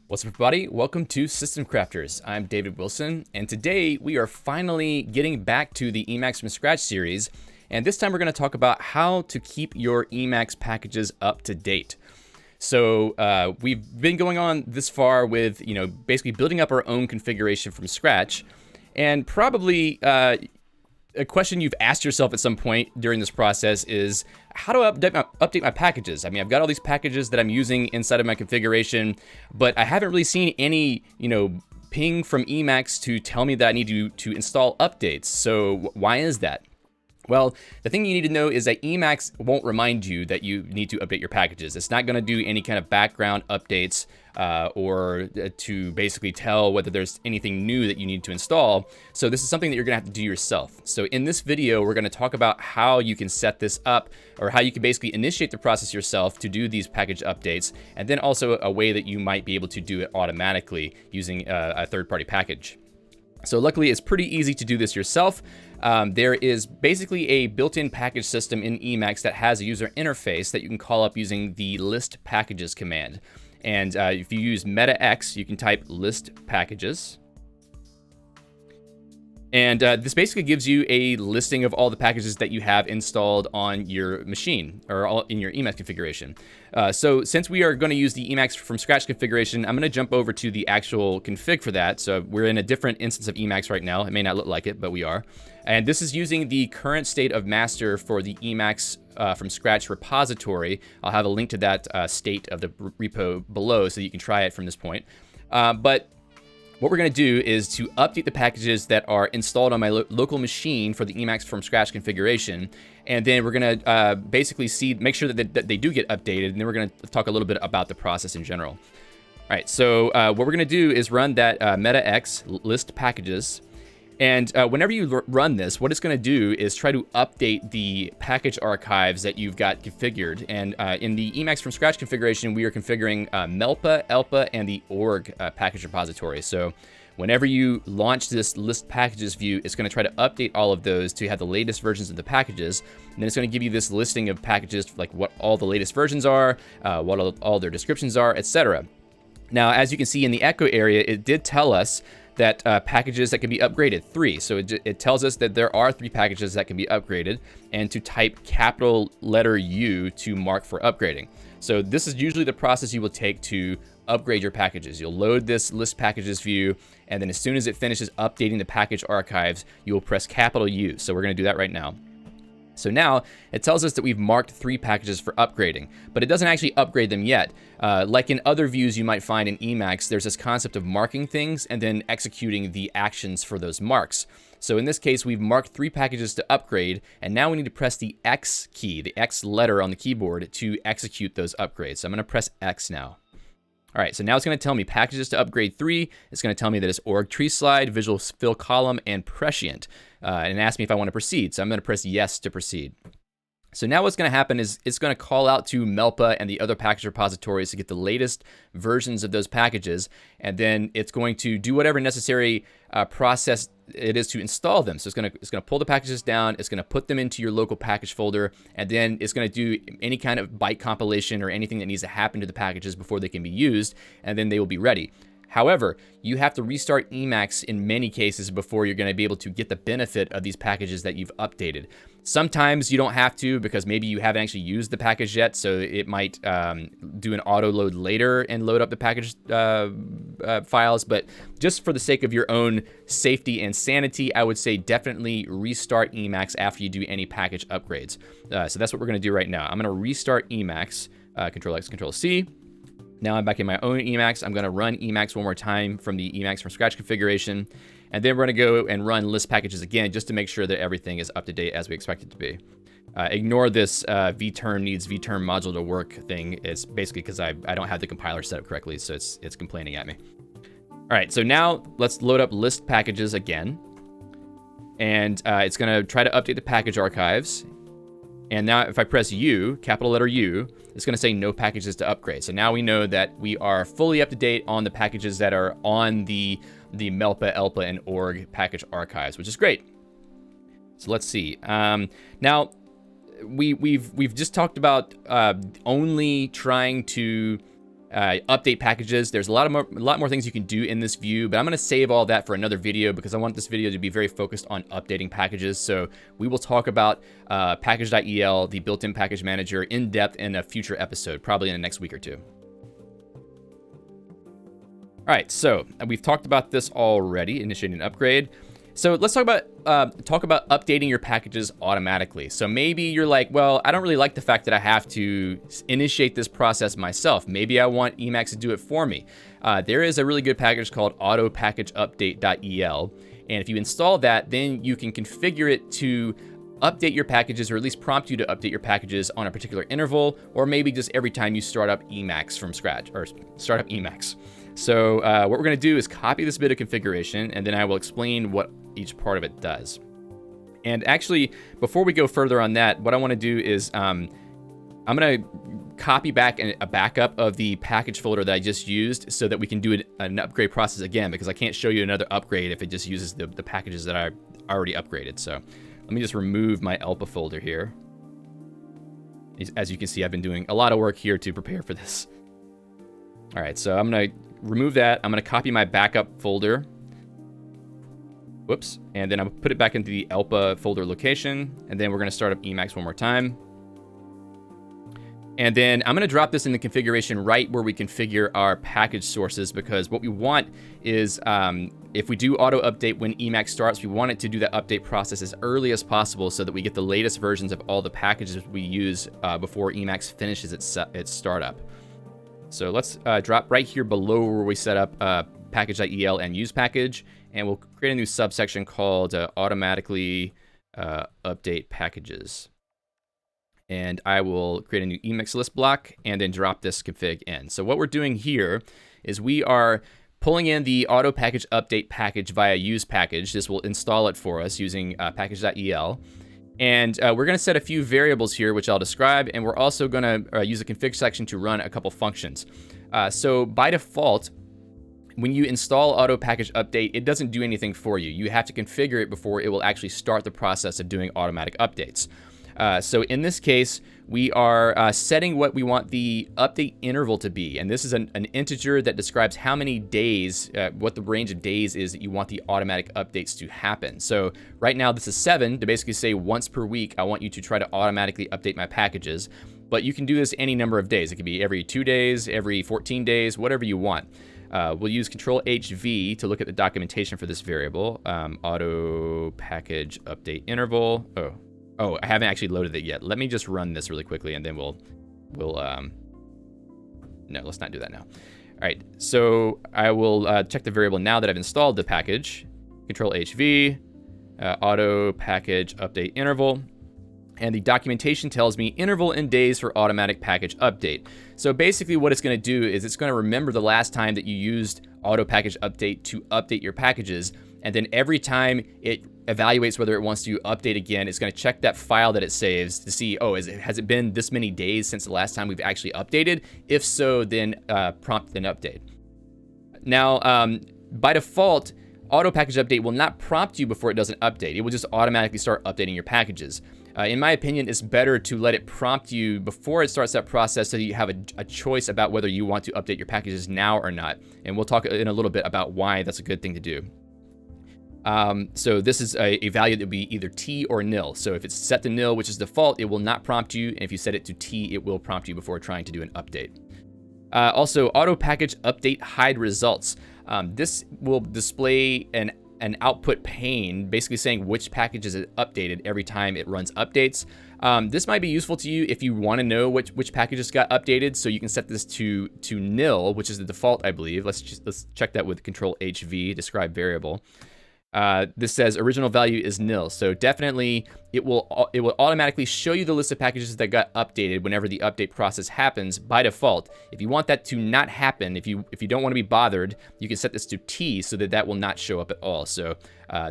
What's up, everybody? Welcome to System Crafters. I'm David Wilson, and today we are finally getting back to the Emacs from Scratch series, and this time we're going to talk about how to keep your Emacs packages up to date. So we've been going on this far with, basically building up our own configuration from scratch, and probably a question you've asked yourself at some point during this process is, how do I update my packages? I mean, I've got all these packages that I'm using inside of my configuration, but I haven't really seen any, ping from Emacs to tell me that I need to install updates. So why is that? Well, the thing you need to know is that Emacs won't remind you that you need to update your packages. It's not going to do any kind of background updates or to basically tell whether there's anything new that you need to install. So this is something that you're going to have to do yourself. So in this video, we're going to talk about how you can set this up, or how you can basically initiate the process yourself to do these package updates, and then also a way that you might be able to do it automatically using a third-party package. So luckily, it's pretty easy to do this yourself. There is basically a built-in package system in Emacs that has a user interface that you can call up using the list packages command. And if you use meta-x, you can type list packages. And this basically gives you a listing of all the packages that you have installed on your machine, or in your Emacs configuration. So since we are going to use the Emacs from scratch configuration, I'm going to jump over to the actual config for that. So we're in a different instance of Emacs right now. It may not look like it, but we are. And this is using the current state of master for the Emacs from scratch repository. I'll have a link to that state of the repo below so you can try it from this point. But what we're going to do is to update the packages that are installed on my local machine for the Emacs from scratch configuration. And then we're going to basically make sure that they do get updated. And then we're going to talk a little bit about the process in general. All right, so what we're going to do is run that meta-x list packages. And whenever you run this, what it's going to do is try to update the package archives that you've got configured. And in the Emacs from scratch configuration, we are configuring melpa, elpa, and the org package repository. So whenever you launch this list packages view, it's going to try to update all of those to have the latest versions of the packages. And then it's going to give you this listing of packages, like what all the latest versions are, what all their descriptions are, etc. Now, as you can see in the echo area, it did tell us that packages that can be upgraded, 3. So it tells us that there are 3 packages that can be upgraded, and to type capital letter U to mark for upgrading. So this is usually the process you will take to upgrade your packages. You'll load this list packages view, and then as soon as it finishes updating the package archives, you will press capital U. So we're going to do that right now. So now it tells us that we've marked 3 packages for upgrading, but it doesn't actually upgrade them yet. Like in other views you might find in Emacs, there's this concept of marking things and then executing the actions for those marks. So in this case, we've marked 3 packages to upgrade, and now we need to press the X key, the X letter on the keyboard, to execute those upgrades. So I'm going to press X now. All right, so now it's going to tell me packages to upgrade 3. It's going to tell me that it's org tree slide, visual fill column, and prescient. And ask me if I want to proceed. So I'm going to press yes to proceed. So now what's going to happen is it's going to call out to Melpa and the other package repositories to get the latest versions of those packages. And then it's going to do whatever necessary process it is to install them. So it's going to pull the packages down. It's going to put them into your local package folder. And then it's going to do any kind of byte compilation or anything that needs to happen to the packages before they can be used. And then they will be ready. However, you have to restart Emacs in many cases before you're going to be able to get the benefit of these packages that you've updated. Sometimes you don't have to because maybe you haven't actually used the package yet, so it might do an auto load later and load up the package files. But just for the sake of your own safety and sanity, I would say definitely restart Emacs after you do any package upgrades. So that's what we're going to do right now. I'm going to restart Emacs, Control-X, Control-C. Now I'm back in my own Emacs. I'm going to run Emacs one more time from the Emacs from scratch configuration. And then we're going to go and run list packages again just to make sure that everything is up to date as we expect it to be. Ignore this vterm needs vterm module to work thing. It's basically because I don't have the compiler set up correctly, so it's complaining at me. All right, so now let's load up list packages again. And it's going to try to update the package archives. And now if I press U, capital letter U, it's going to say no packages to upgrade. So now we know that we are fully up to date on the packages that are on the Melpa, Elpa, and org package archives, which is great. So let's see. Now we've just talked about only trying to update packages. There's a lot more things you can do in this view, but I'm going to save all that for another video because I want this video to be very focused on updating packages. So we will talk about package.el, the built-in package manager, in depth in a future episode, probably in the next week or two. All right, so we've talked about this already, initiating an upgrade. So let's talk about updating your packages automatically. So maybe you're like, well, I don't really like the fact that I have to initiate this process myself. Maybe I want Emacs to do it for me. There is a really good package called auto package.el. And if you install that, then you can configure it to update your packages, or at least prompt you to update your packages on a particular interval, or maybe just every time you start up Emacs from scratch, or start up Emacs. So what we're going to do is copy this bit of configuration, and then I will explain what each part of it does. And actually, before we go further on that, what I want to do is I'm going to copy back a backup of the package folder that I just used so that we can do an upgrade process again, because I can't show you another upgrade if it just uses the packages that I already upgraded. So let me just remove my Elpa folder here. As you can see, I've been doing a lot of work here to prepare for this. All right, so I'm going to remove that. I'm going to copy my backup folder. Whoops. And then I'll put it back into the Elpa folder location. And then we're going to start up Emacs one more time. And then I'm going to drop this in the configuration right where we configure our package sources, because what we want is if we do auto update when Emacs starts, we want it to do that update process as early as possible so that we get the latest versions of all the packages we use before Emacs finishes its startup. So let's drop right here below where we set up package.el and use package, and we'll create a new subsection called automatically update packages. And I will create a new Emacs list block and then drop this config in. So what we're doing here is we are pulling in the auto package update package via use package. This will install it for us using package.el. And we're going to set a few variables here, which I'll describe. And we're also going to use a config section to run a couple functions. So by default, when you install auto package update, it doesn't do anything for you. You have to configure it before it will actually start the process of doing automatic updates. So in this case, we are setting what we want the update interval to be. And this is an integer that describes how many days, what the range of days is that you want the automatic updates to happen. So right now this is 7 to basically say once per week, I want you to try to automatically update my packages. But you can do this any number of days. It could be every 2 days, every 14 days, whatever you want. We'll use Control-HV to look at the documentation for this variable. Auto package update interval. Oh, I haven't actually loaded it yet. Let me just run this really quickly, and then we'll no, let's not do that now. All right, so I will check the variable now that I've installed the package. Control-HV, auto package update interval. And the documentation tells me interval in days for automatic package update. So basically what it's going to do is it's going to remember the last time that you used auto package update to update your packages. And then every time it evaluates whether it wants to update again, it's going to check that file that it saves to see, oh, has it been this many days since the last time we've actually updated? If so, then prompt an update. Now, by default, auto package update will not prompt you before it does an update. It will just automatically start updating your packages. In my opinion, it's better to let it prompt you before it starts that process so that you have a choice about whether you want to update your packages now or not. And we'll talk in a little bit about why that's a good thing to do. So this is a value that will be either T or nil. So if it's set to nil, which is default, it will not prompt you. And if you set it to T, it will prompt you before trying to do an update. Also, auto package update hide results. This will display an output pane, basically saying which package is updated every time it runs updates. This might be useful to you if you want to know which packages got updated. So you can set this to nil, which is the default, I believe. Let's check that with Control-HV, describe variable. This says original value is nil. So definitely it will automatically show you the list of packages that got updated whenever the update process happens by default. If you want that to not happen, if you don't want to be bothered, you can set this to T so that will not show up at all. So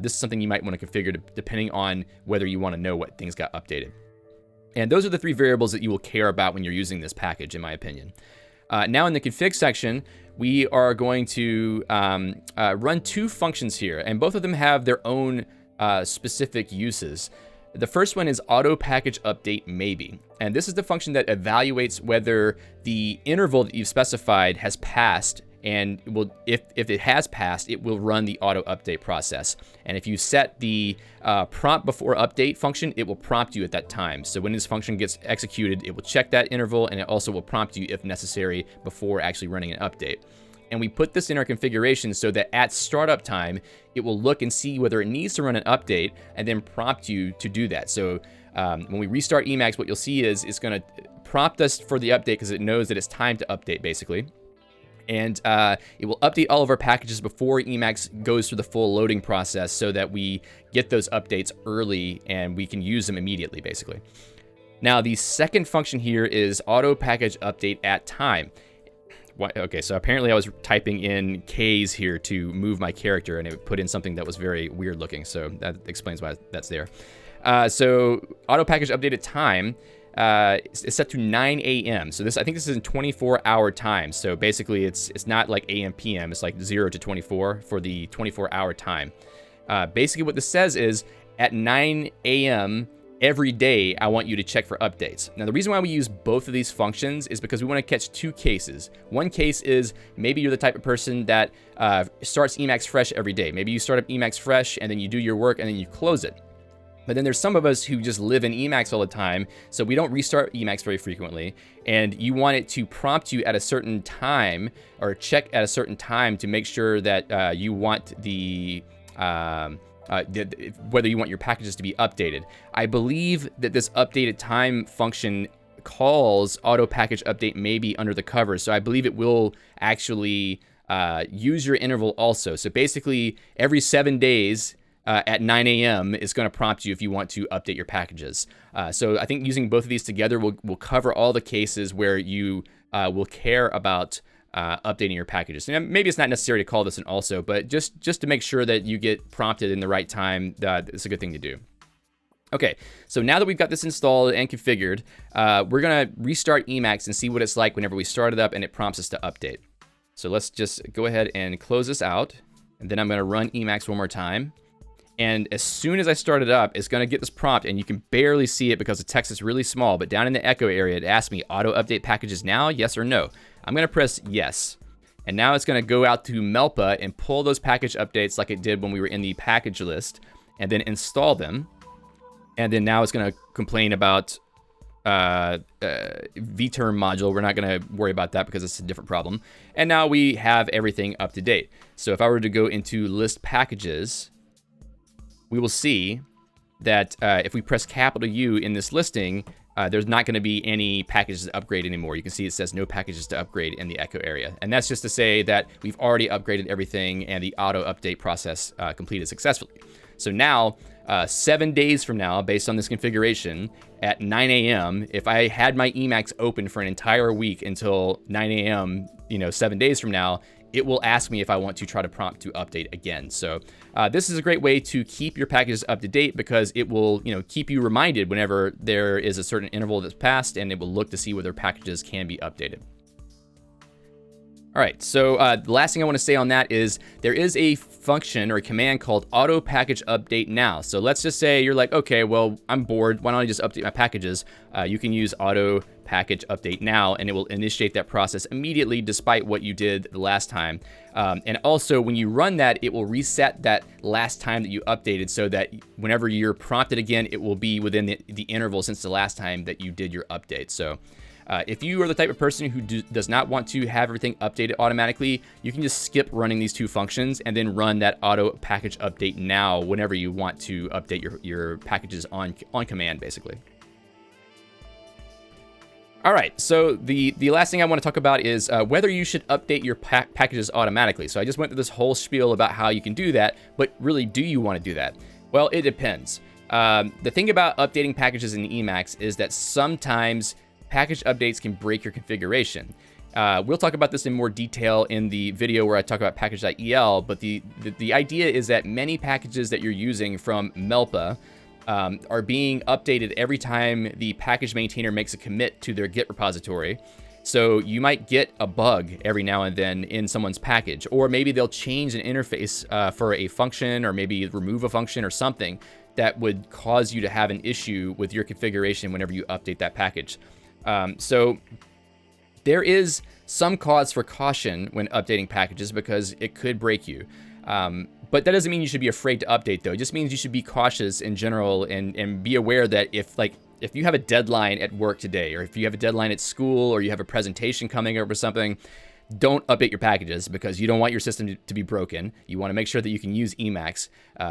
this is something you might want to configure depending on whether you want to know what things got updated. And those are the three variables that you will care about when you're using this package, in my opinion. Now in the config section, we are going to run two functions here, and both of them have their own specific uses. The first one is auto package update maybe, and this is the function that evaluates whether the interval that you've specified has passed, and will, if it has passed, it will run the auto update process. And if you set the prompt before update function, it will prompt you at that time. So when this function gets executed, it will check that interval, and it also will prompt you if necessary before actually running an update. And we put this in our configuration so that at startup time, it will look and see whether it needs to run an update and then prompt you to do that. So when we restart Emacs, what you'll see is it's going to prompt us for the update because it knows that it's time to update, basically. And it will update all of our packages before Emacs goes through the full loading process so that we get those updates early and we can use them immediately, basically. Now, the second function here is auto package update at time. Okay, so apparently I was typing in K's here to move my character, and it put in something that was very weird looking, so that explains why that's there. So auto package update at time is set to 9 a.m. So I think this is in 24-hour time. So basically, it's not like AM PM. It's like 0 to 24 for the 24-hour time. Basically, what this says is at 9 a.m. every day, I want you to check for updates. Now, the reason why we use both of these functions is because we want to catch two cases. One case is maybe you're the type of person that starts Emacs fresh every day. Maybe you start up Emacs fresh and then you do your work and then you close it. But then there's some of us who just live in Emacs all the time, so we don't restart Emacs very frequently, and you want it to prompt you at a certain time or check at a certain time to make sure that you want whether you want your packages to be updated. I believe that this updated time function calls auto package update maybe under the covers, so I believe it will actually use your interval also. So basically, every 7 days, at 9 a.m. is going to prompt you if you want to update your packages. So I think using both of these together will cover all the cases where you will care about updating your packages. And maybe it's not necessary to call this an also, but just to make sure that you get prompted in the right time, it's a good thing to do. Okay, so now that we've got this installed and configured, we're going to restart Emacs and see what it's like whenever we start it up and it prompts us to update. So let's just go ahead and close this out, and then I'm going to run Emacs one more time. And as soon as I start it up, it's going to get this prompt, and you can barely see it because the text is really small, but down in the echo area, it asks me, auto update packages now, yes or no? I'm going to press yes. And now it's going to go out to Melpa and pull those package updates like it did when we were in the package list, and then install them. And then now it's going to complain about vterm module. We're not going to worry about that because it's a different problem. And now we have everything up to date. So if I were to go into list packages, we will see that if we press capital U in this listing, there's not going to be any packages to upgrade anymore. You can see it says no packages to upgrade in the echo area. And that's just to say that we've already upgraded everything and the auto update process completed successfully. So now, 7 days from now, based on this configuration, at 9 a.m., if I had my Emacs open for an entire week until 9 a.m., 7 days from now, it will ask me if I want to try to prompt to update again. So this is a great way to keep your packages up to date because it will, keep you reminded whenever there is a certain interval that's passed, and it will look to see whether packages can be updated. All right, so the last thing I want to say on that is there is a function or a command called auto package update now. So let's just say you're like, okay, well, I'm bored. Why don't I just update my packages? You can use auto package update now, and it will initiate that process immediately despite what you did the last time. And also, when you run that, it will reset that last time that you updated so that whenever you're prompted again, it will be within the interval since the last time that you did your update. So if you are the type of person who does not want to have everything updated automatically, you can just skip running these two functions and then run that auto package update now whenever you want to update your packages on command, basically. All right, so the last thing I want to talk about is whether you should update your packages automatically. So I just went through this whole spiel about how you can do that, but really, do you want to do that? Well, it depends. The thing about updating packages in Emacs is that sometimes package updates can break your configuration. We'll talk about this in more detail in the video where I talk about package.el, but the idea is that many packages that you're using from Melpa are being updated every time the package maintainer makes a commit to their Git repository. So you might get a bug every now and then in someone's package, or maybe they'll change an interface for a function, or maybe remove a function or something that would cause you to have an issue with your configuration whenever you update that package. So there is some cause for caution when updating packages because it could break you. But that doesn't mean you should be afraid to update, though. It just means you should be cautious in general and be aware that if you have a deadline at work today, or if you have a deadline at school, or you have a presentation coming up or something, don't update your packages because you don't want your system to be broken. You want to make sure that you can use Emacs.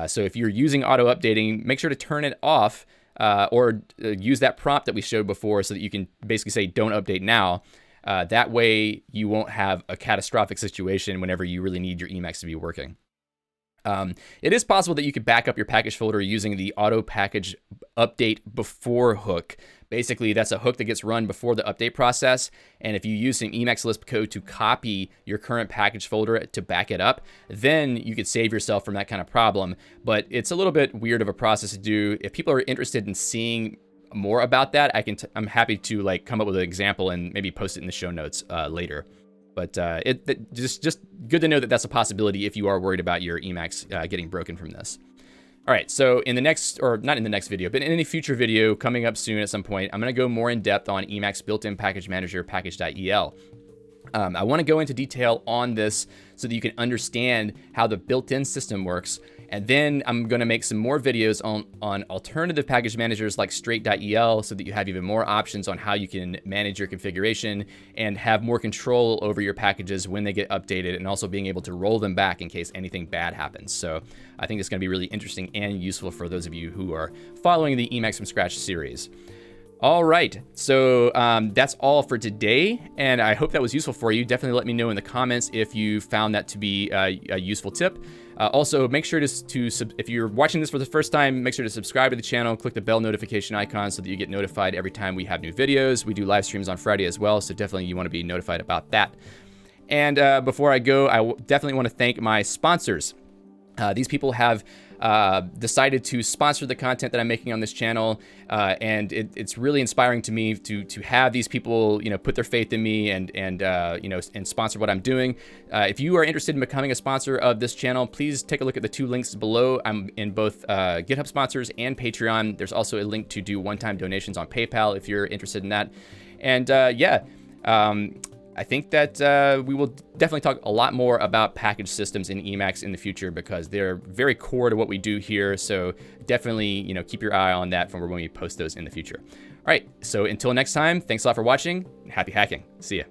So if you're using auto updating, make sure to turn it off or use that prompt that we showed before so that you can basically say, don't update now. That way you won't have a catastrophic situation whenever you really need your Emacs to be working. It is possible that you could back up your package folder using the auto package update before hook. Basically, that's a hook that gets run before the update process. And if you use some Emacs Lisp code to copy your current package folder to back it up, then you could save yourself from that kind of problem. But it's a little bit weird of a process to do. If people are interested in seeing more about that, I'm happy to come up with an example and maybe post it in the show notes later. But just good to know that that's a possibility if you are worried about your Emacs getting broken from this. All right, so in the next, or not in the next video, but in any future video coming up soon at some point, I'm going to go more in depth on Emacs built-in package manager, package.el. I want to go into detail on this so that you can understand how the built-in system works. And then I'm going to make some more videos on alternative package managers like straight.el so that you have even more options on how you can manage your configuration and have more control over your packages when they get updated, and also being able to roll them back in case anything bad happens. So I think it's going to be really interesting and useful for those of you who are following the Emacs from Scratch series. All right, so that's all for today, and I hope that was useful for you. Definitely let me know in the comments if you found that to be a useful tip. Also, make sure if you're watching this for the first time, make sure to subscribe to the channel, click the bell notification icon so that you get notified every time we have new videos. We do live streams on Friday as well, so definitely you want to be notified about that. And before I go, I definitely want to thank my sponsors. These people have decided to sponsor the content that I'm making on this channel, and it's really inspiring to me to have these people, put their faith in me and sponsor what I'm doing. If you are interested in becoming a sponsor of this channel, please take a look at the 2 links below. I'm in both GitHub sponsors and Patreon. There's also a link to do one-time donations on PayPal if you're interested in that. And I think that we will definitely talk a lot more about package systems in Emacs in the future because they're very core to what we do here. So definitely, keep your eye on that for when we post those in the future. All right, so until next time, thanks a lot for watching. Happy hacking. See ya.